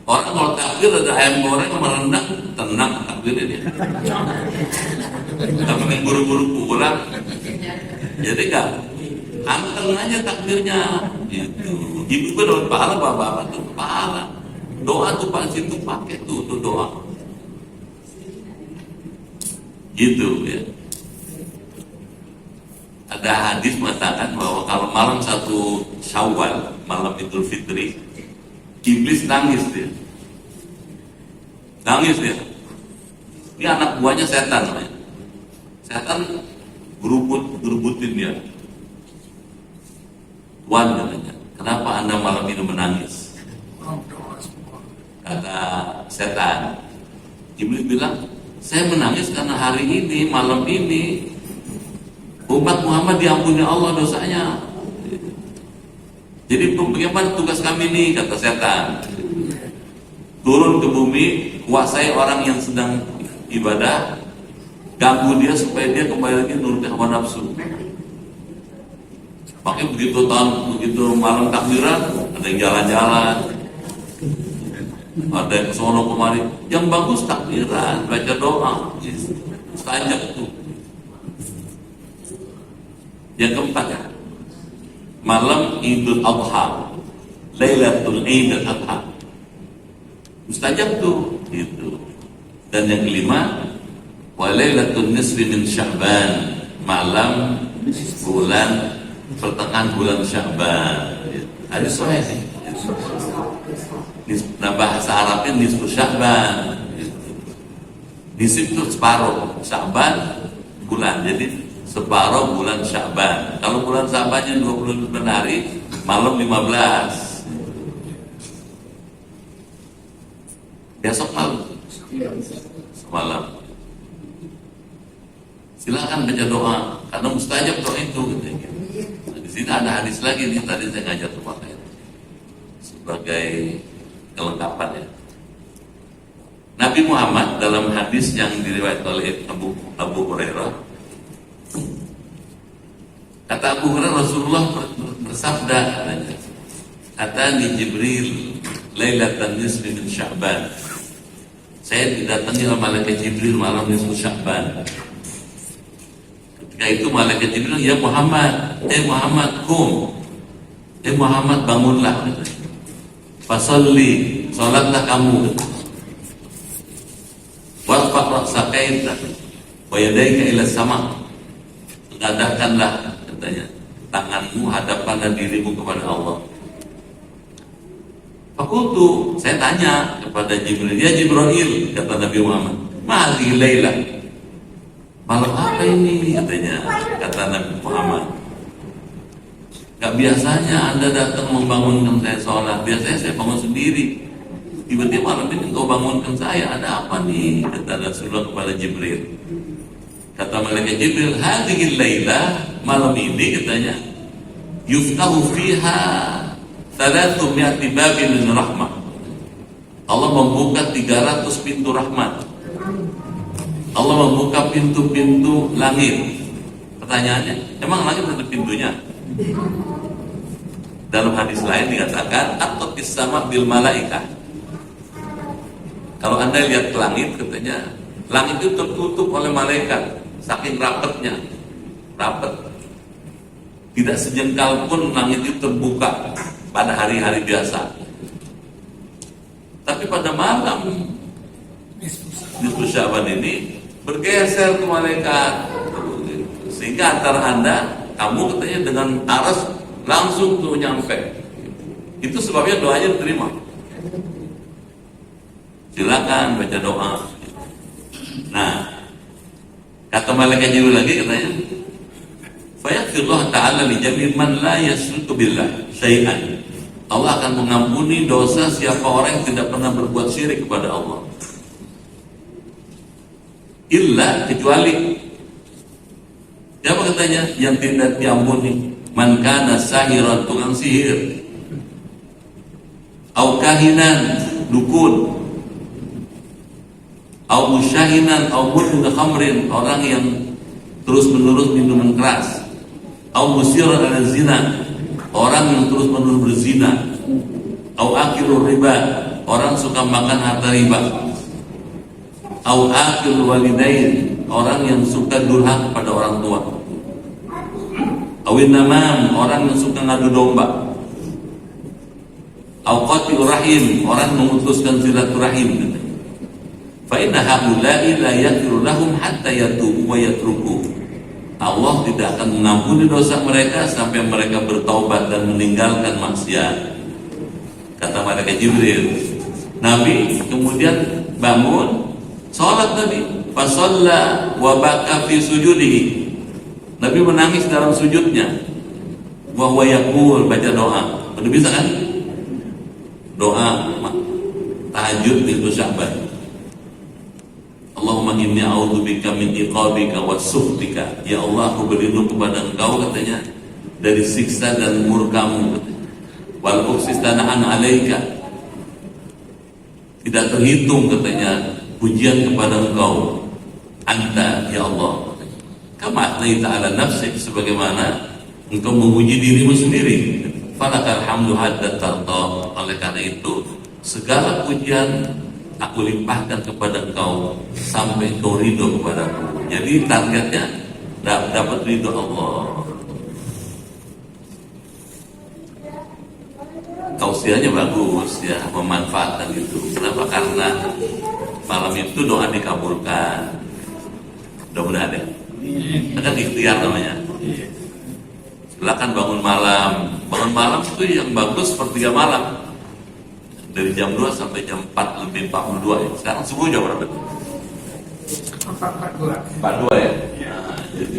Orang kalau takbir ada ayam goreng sama rendang, tenang takbirnya dia. Nggak pengen buru-buru pulang. Jadi kan anteng aja takbirnya. Gitu. Ibu juga dapat pahala, bapak-bapak tuh pahala. Doa tuh pas itu pakai tuh doa. Gitu ya. Ada hadis mengatakan bahwa kalau malam 1 Syawal, malam Idul Fitri, iblis nangis dia. Nangis dia. Ini anak buahnya setan namanya. Setan gerubutin dia. Tuhan katanya, kenapa Anda malam ini menangis? Kata setan. Iblis bilang, saya menangis karena hari ini, malam ini umat Muhammad diampuni Allah dosanya. Jadi bagaimana tugas kami ini, kata setan? Turun ke bumi, kuasai orang yang sedang ibadah, ganggu dia supaya dia kembali lagi nuruti hawa nafsu. Makanya begitu malam takbiran, ada yang jalan-jalan, ada yang kesono kemari. Yang bagus takbiran, baca doa, mustajab tuh. Yang keempat ya, malam Idul Adha, Lailatul Idul Adha, mustajab tuh gitu. Dan yang kelima, Walailatul Nisfi min Sya'ban, malam bulan pertengahan bulan Sya'ban. Ada soalnya sih. Nah bahasa Arabnya nisfu Sya'ban. Nisf itu separuh, Sya'ban bulan. Jadi separuh bulan Sya'ban. Kalau bulan Sya'bannya 29 hari, malam 15. Besok malam. Silakan baca doa karena mustajab doa itu gitu. Nah, di sini ada hadis lagi nih, tadi saya ngajar pakai sebagai kelengkapan ya. Nabi Muhammad dalam hadis yang diriwayatkan oleh Abu Hurairah, kata Abu Hurairah, Rasulullah bersabda, Atani Jibril lailatan nisfi min Sya'ban. Saya didatangi oleh malaikat Jibril malam nisfu Sya'ban. Ketika itu malaikat Jibril, ya Muhammad, kum, Muhammad bangunlah, fasalli, salatlah kamu, warfa' ra'saka wa yadayka ila sama', mengadakanlah, katanya, tanganmu, hadapkanlah dirimu kepada Allah. Fakultu, saya tanya kepada Jibril, ya Jibril, kata Nabi Muhammad, ma'adhi layla, malam apa ini, katanya, kata Nabi Muhammad. Gak biasanya Anda datang membangunkan saya sholat, biasanya saya bangun sendiri. Tiba-tiba malam ini engkau bangunkan saya, ada apa nih, kata Rasulullah kepada Jibril. Kata malaikat Jibril, hadhil layla, malam ini, katanya, yuftahu fiha 300 babin min rahmah. Allah membuka 300 pintu rahmat. Allah membuka pintu-pintu langit. Pertanyaannya, emang langit ada pintunya? Dalam hadis lain dikatakan at-taqis sama bil malaikah. Kalau Anda lihat ke langit, katanya langit itu tertutup oleh malaikat, saking rapatnya, rapat. Tidak sejengkal pun langit itu terbuka pada hari-hari biasa. Tapi pada malam nisfu Sya'ban ini bergeser ke malaikat, sehingga antara Anda, kamu katanya dengan aras langsung tuh nyampe. Itu sebabnya doanya diterima. Silakan baca doa. Nah, kata malaikat Jibril lagi, katanya, fayaghfirullah ta'ala li jami' man la yashriku billah syai'an. Allah akan mengampuni dosa siapa orang yang tidak pernah berbuat syirik kepada Allah. Illa, kecuali siapa, katanya, yang tidak diampuni, man kana sahiran, tukang sihir, au kahinan, dukun, au musyahinan, au mudmin khamrin, orang yang terus-menerus minuman keras, au musiran ala zina, orang yang terus-menerus berzina, au akilur riba, orang suka makan harta riba, au akil walidain, orang yang suka durhaka kepada orang tua, awin namam, orang yang suka ngadu domba, au qatil rahim, orang memutuskan silaturahim. Fa inna haula'i la yaghfiru lahum hatta yatubu wa yatruku. Allah tidak akan mengampuni dosa mereka sampai mereka bertaubat dan meninggalkan maksiat. Kata malaikat Jibril. Nabi kemudian bangun, sholat Nabi, fa shalla wa baka fi sujudihi. Nabi menangis dalam sujudnya. Wa huwa yaqul, baca doa. Udah bisa kan? Doa tahajud di Sya'ban. Allahumma inni a'udzubika min iqabika wa sukhtika. Ya Allah, aku berlindung kepada Engkau, katanya, dari siksa dan murkamu. Wal ukhsistana'an 'alaika. Tidak terhitung, katanya, pujian kepada Engkau. Anta, ya Allah. Kama atlaita 'ala nafsik, sebagaimana Engkau memuji dirimu sendiri. Falakal hamdu hadda tarda. Oleh karena itu, segala pujian aku limpahkan kepada Engkau sampai Engkau ridho kepadaku. Jadi targetnya dapat ridho Allah. Tausiahnya bagus ya, memanfaatkan itu. Kenapa? Karena malam itu doa dikabulkan. Mudah-mudahan ya. Kan ikhtiar namanya. Silakan bangun malam. Bangun malam itu yang bagus sepertiga malam. Dari jam 2 sampai jam 4 lebih 42 ya. Sekarang subuh jam berapa? 4.42. 42 ya? Nah, jadi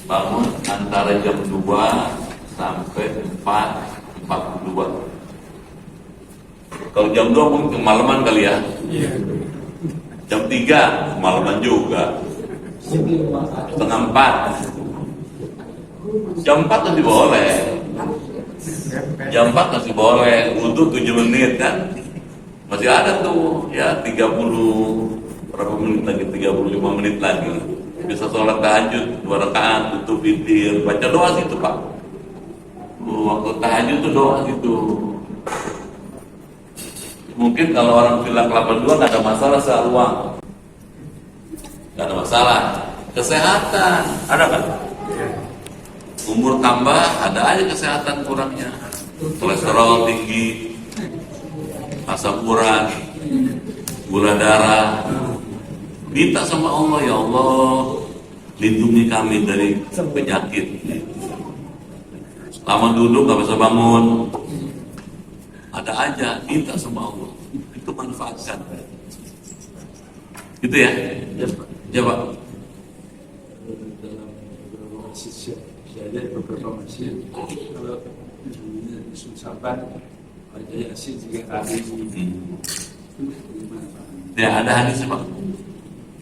bangun antara jam 2 sampai 4.42. Kalau jam 2 mungkin kemalaman kali ya. Iya. Jam 3 kemalaman juga. Setengah 4. Jam 4 masih boleh. Jam 4 masih boleh. Wudhu 7 menit kan. Masih ada tuh ya 30 berapa menit lagi, 35 menit lagi. Bisa sholat tahajud 2 rakaat, tutup witir, baca doa situ Pak. Waktu tahajud tuh doa situ. Mungkin kalau orang bilang kelapa 2 nggak ada masalah soal uang, nggak ada masalah. Kesehatan ada kan? Umur tambah ada aja kesehatan kurangnya. Kolesterol tinggi, asam urat, gula darah. Minta sama Allah, ya Allah, lindungi kami dari penyakit. Lama duduk nggak bisa bangun, ada aja, minta sama Allah. Itu manfaatkan. Gitu ya? Ya Pak. Dalam beberapa masjid saya lihat beberapa masjid kalau di Sulsaban baca Yasin 3 kali itu bagaimana Pak? Ya ada hadis Pak.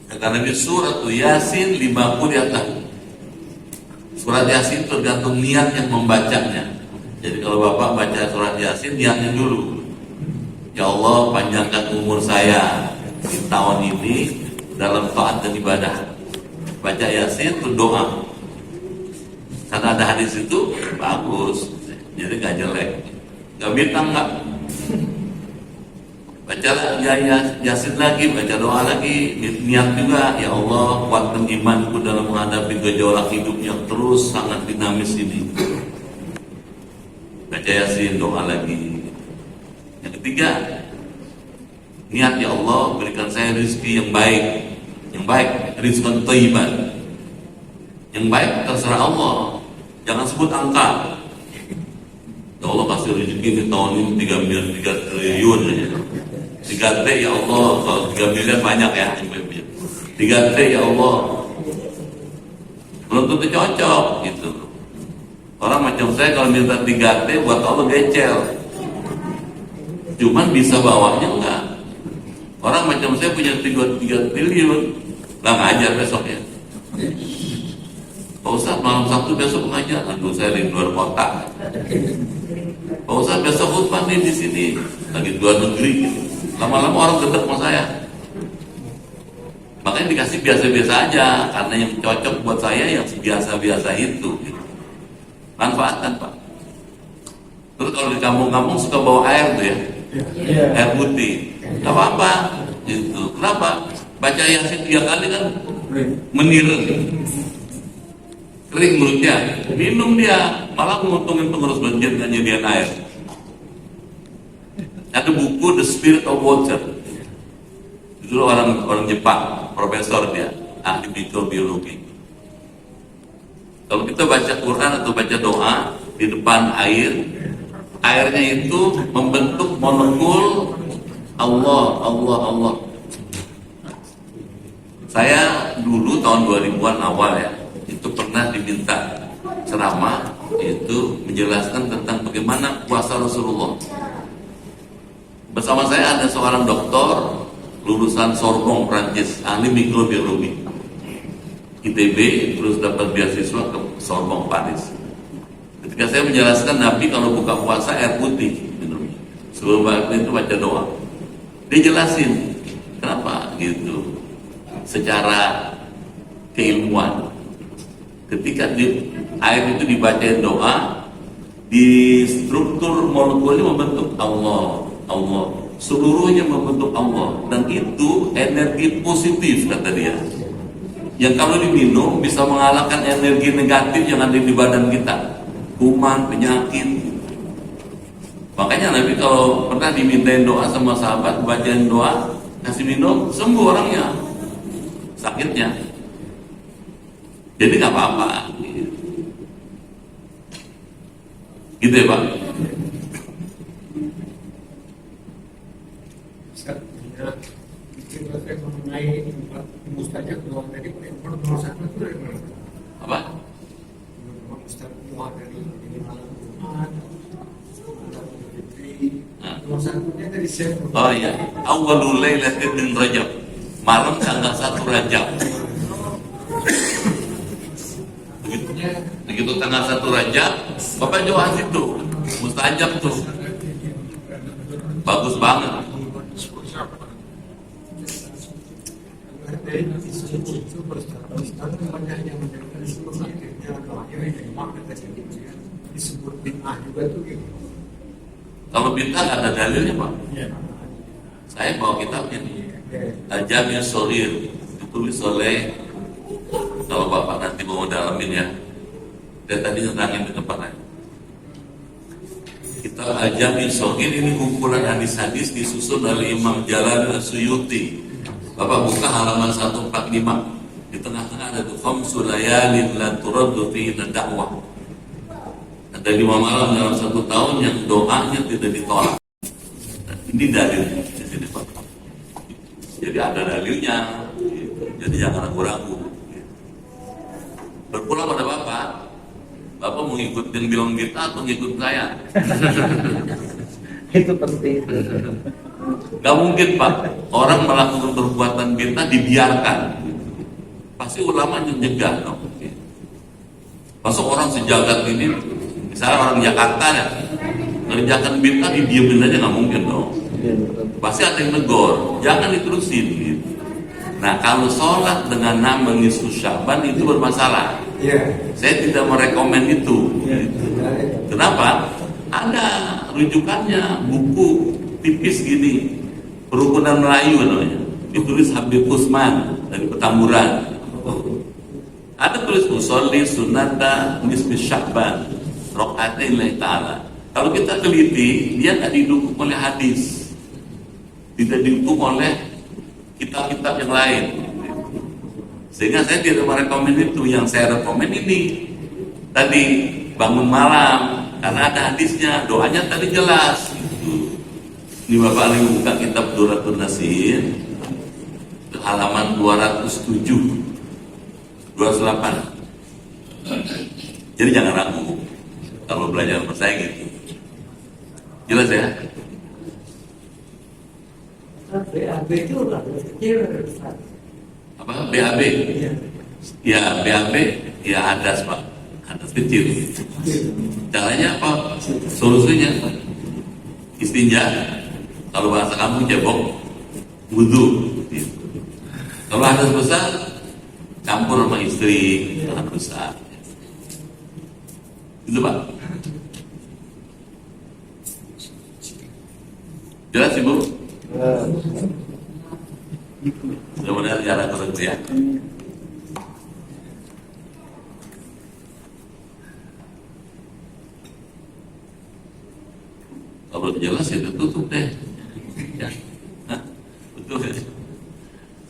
Kata Nabi surat Yasin 50 di atas. Surat Yasin tergantung niat yang membacanya. Jadi kalau Bapak baca surat Yasin, niatnya dulu. Ya Allah, panjangkan umur saya di tahun ini dalam taat dan ibadah. Baca Yasin itu doa. Karena ada hadis itu bagus. Jadi gak jelek. Gak bintang gak. Baca Yasin lagi, baca doa lagi, niat juga, ya Allah kuatkan imanku dalam menghadapi gejolak hidup yang terus sangat dinamis ini. Baca Yasin, doa lagi. Yang ketiga, niat, ya Allah berikan saya rezeki yang baik, rizqan thayyiban. Yang baik terserah Allah, jangan sebut angka. Ya Allah kasih rezeki di tahun ini 3 triliun aja. 3T ya Allah, kalau 3 miliar banyak ya. 3T ya Allah. Belum tentu cocok gitu. Orang macam saya kalau minta 3T buat Allah gecel. Cuman bisa bawahnya enggak. Orang macam saya punya 3 triliun, lah ngajar besok ya. Pak Ustaz malam Sabtu besok ngajar, aduh saya di luar kota. Pak Ustaz besok khutbah nih di sini, lagi luar negeri. Lama-lama orang dekat sama saya. Makanya dikasih biasa-biasa aja, karena yang cocok buat saya yang biasa-biasa itu. Manfaatkan Pak. Terus kalau di kampung-kampung suka bawa air tuh ya, air putih. Gak apa-apa. Gitu. Kenapa? Baca Yasin 3 kali kan menireng. Kering mulutnya, minum dia, malah menguntungin pengurus masjid dan nyediain air. Ada buku The Spirit of Water. Itu orang Jepang, profesor dia, ahli mikrobiologi. Kalau kita baca Quran atau baca doa di depan air, airnya itu membentuk molekul Allah. Saya dulu tahun 2000-an awal ya, itu pernah diminta ceramah itu menjelaskan tentang bagaimana puasa Rasulullah. Bersama saya ada seorang doktor lulusan Sorbonne Prancis, ahli mikrobiologi ITB, terus dapat beasiswa ke Sorbonne Paris. Ketika saya menjelaskan Nabi kalau buka puasa air putih minum, sebelum itu baca doa, dia jelasin kenapa gitu secara keilmuan. Ketika air itu dibacain doa, di struktur molekulnya membentuk Allah, seluruhnya membentuk Allah, dan itu energi positif kata dia. Yang kalau diminum bisa mengalahkan energi negatif yang ada di badan kita, kuman, penyakit. Makanya Nabi kalau pernah dimintain doa sama sahabat, bacain doa, kasih minum, sembuh orangnya sakitnya. Jadi nggak apa-apa, gitu ya Pak. Saya mengenai mustajab doa tadi, nomor 1 itu dari mana? Apa? Mustajab doa dari malam Nomor satunya dari saya. Oh iya, awalul lailatin min Rajab, malam tanggal 1 Rajab. Begitu tanggal 1 Rajab, Bapak doa situ, mustajab tuh, bagus banget. Disebut bid'ah juga tuh gitu. Kalau bintang ada dalilnya Pak. Saya bawa kitabnya nih, Al-Jami' Shaghir, ditulis oleh, kalau Bapak nanti mau dalamin ya, dia tadi nerangin di tempat lain. Kitab Al-Jami' Shaghir ini kumpulan hadis-hadis disusun oleh Imam Jalal As-Suyuti. Bapak buka halaman 145, di tengah-tengah ada tuh khamsu layalin la turaddu fihi dakwah. Ada 5 malam dalam 1 tahun yang doanya tidak ditolak. Ini dalilnya di sini Pak. Jadi ada dalilnya. Jadi jangan ragu-ragu. Berpulang pada Bapak, Bapak mau ngikutin bilang kita atau ngikut saya? Itu penting. Gak mungkin Pak, orang melakukan perbuatan bid'ah dibiarkan. Pasti ulama mencegah. Masuk orang sejagat ini, misalnya orang Jakarta ya, ngerjakan bid'ah didiemin aja nggak mungkin dong. Pasti ada yang negor, jangan diterusin. Gitu. Nah kalau sholat dengan nama nisfu Sya'ban itu bermasalah. Saya tidak merekomen itu. Gitu. Kenapa? Ada rujukannya, buku tipis gini, Perukunan Melayu namanya, ditulis Habib Usman dari Petamburan. Ada tulis usolli sunata nisfi Sya'ban rokaatain lillahi ta'ala. Kalau kita teliti, dia tidak didukung oleh hadis, tidak didukung oleh kitab-kitab yang lain. Sehingga saya tidak merekomen itu. Yang saya rekomen ini tadi, bangun malam, karena ada hadisnya, doanya tadi jelas. Ini Bapak lagi buka kitab Duratul Nasir, halaman 207, 208. Jadi jangan ragu kalau belajar sama saya gitu. Jelas ya? BAB itu udah kecil. Apa? BAB? Ya BAB, ya hadas Pak, hadas kecil. Caranya apa? Solusinya istinja. Kalau bahasa kamu cebok, wudu. Kalau hadas besar, campur sama istri, hadas besar. Itu Pak. Jelas Ibu? Mudah-mudahan jalan terus ya. Kalau jelas ya tutup deh. Ya. Hah? Betul ya.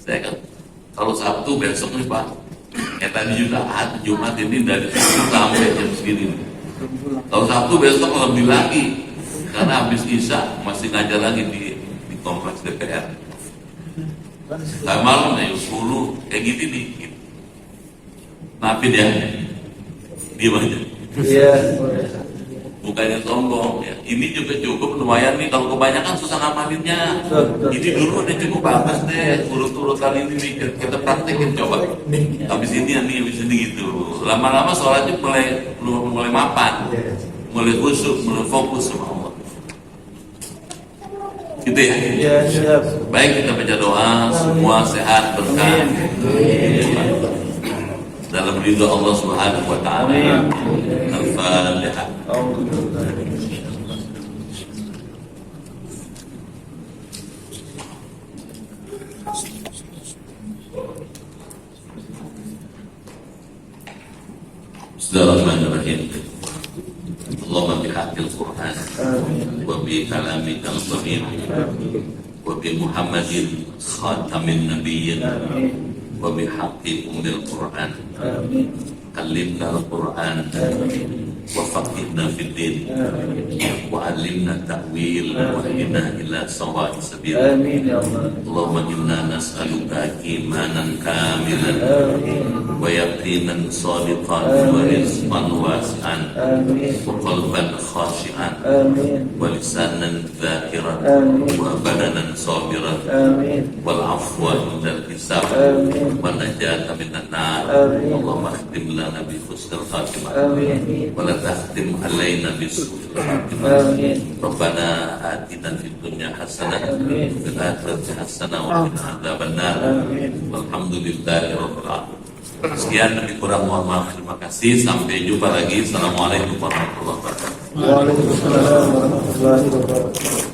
Saya kan kalau Sabtu besok nih Pak, kayak tadi juga Jumat ini dari Sabtu sampai jam segini. Kalau Sabtu besok lebih lagi, karena habis Isya masih ngajar lagi di kompleks DPR. Saya malam ya 10 kayak gini nih. Maafin ya, diam aja. Iya. Bukannya sombong ya. Ini juga cukup lumayan nih. Kalau kebanyakan susah ngamalinnya. Ini dulu udah cukup bagus deh. Urut-urutan ini nih kita praktekin coba. Habis ini gitu. Lama-lama sholatnya mulai mapan, mulai khusyuk, mulai fokus sama Allah. Gitu ya. Iya, siap. Baik, kita baca doa, semua sehat berkah dalam ridho Allah Subhanahu wa taala. Al-Fatihah. Bismillahirrahmanirrahim. Allahumma bihaqqil Qur'an wa bi kalamikal karim wa bi Muhammadin khatamin nabiyyin wa bi haqqi ummil Qur'an kallimna al-Qur'an wa faqihna fid din wa 'allimna ta'wil wa hdina ila sawa'is sabil. Amin ya Allah. Allahumma inna nas'aluka imanan kamilan ويقينا صادقا ورزقا واسعا وقلبا خاشعا ولسانا ذاكرا وبدنا صابرا والعفو عند الحساب والنجاة من النار اللهم اختم لنا بحسن الخاتمة ولا تختم علينا بسوء الخاتمة ربنا آتنا في الدنيا حسنة وفي الآخرة حسنة وقنا عذاب النار والحمد لله رب العالمين. Sekian, lebih kurang mohon maaf. Terima kasih. Sampai jumpa lagi. Assalamualaikum warahmatullahi wabarakatuh. Waalaikumsalam warahmatullahi wabarakatuh.